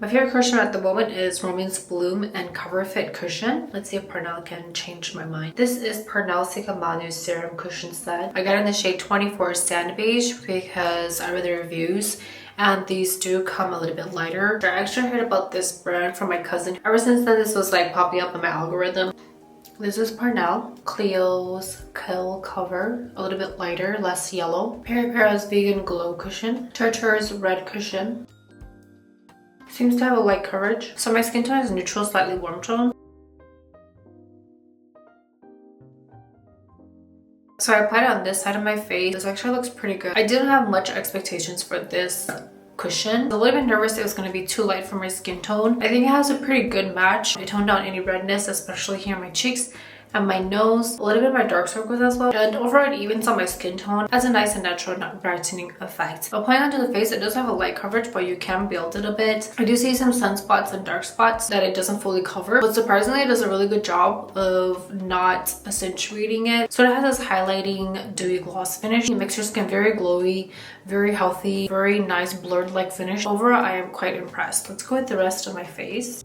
My favorite cushion at the moment is Rom&nd's Bloom and Cover Fit cushion. Let's see if Parnell can change my mind. This is Parnell CICAMANU Serum Cushion set. I got it in the shade 24 Sand Beige because I read the reviews and these do come a little bit lighter. I actually heard about this brand from my cousin. Ever since then, this was like popping up in my algorithm. This is Parnell, Cleo's Kill Cover, a little bit lighter, less yellow. Peripera's Vegan Glow Cushion, Tartar's Red Cushion. Seems to have a light coverage. So my skin tone is neutral, slightly warm tone. So I applied it on this side of my face. This actually looks pretty good. I didn't have much expectations for this cushion. I was a little bit nervous it was going to be too light for my skin tone. I think it has a pretty good match. It toned down any redness, especially here on my cheeks and my nose, a little bit of my dark circles as well, and overall it evens out my skin tone as a nice and natural brightening effect. Applying onto the face, it does have a light coverage, but you can build it a bit. I do see some sunspots and dark spots that it doesn't fully cover, but surprisingly it does a really good job of not accentuating it. So it has this highlighting dewy gloss finish. It makes your skin very glowy, very healthy, very nice blurred like finish. Overall, I am quite impressed. Let's go with the rest of my face.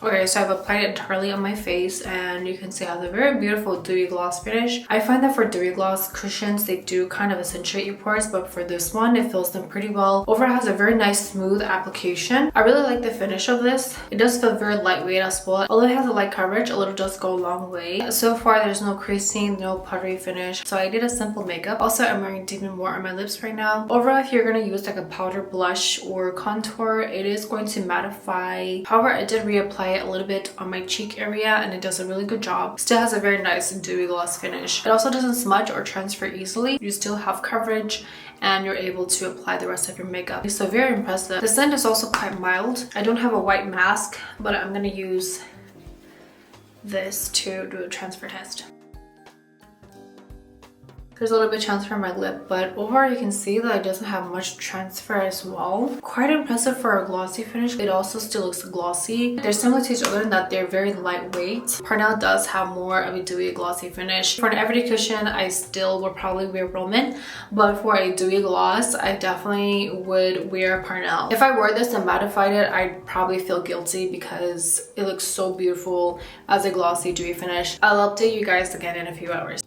Okay, so I've applied it entirely on my face and you can see it has a very beautiful dewy gloss finish. I find that for dewy gloss cushions, they do kind of accentuate your pores, but for this one, it fills them pretty well. Overall, it has a very nice smooth application. I really like the finish of this. It does feel very lightweight as well. Although it has a light coverage, a little does go a long way. So far, there's no creasing, no puttery finish. So I did a simple makeup. Also, I'm wearing Deepen more on my lips right now. Overall, if you're going to use like a powder blush or contour, it is going to mattify. However, I did reapply it a little bit on my cheek area and it does a really good job. Still has a very nice dewy gloss finish. It also doesn't smudge or transfer easily. You still have coverage and you're able to apply the rest of your makeup. So very impressive. The scent is also quite mild. I don't have a white mask, but I'm gonna use this to do a transfer test. There's a little bit of transfer on my lip, but overall you can see that it doesn't have much transfer as well. Quite impressive for a glossy finish. It also still looks glossy. They're similar to each other in that they're very lightweight. Parnell does have more of a dewy glossy finish. For an everyday cushion, I still would probably wear Rom&nd, but for a dewy gloss, I definitely would wear Parnell. If I wore this and mattified it, I'd probably feel guilty because it looks so beautiful as a glossy dewy finish. I'll update you guys again in a few hours.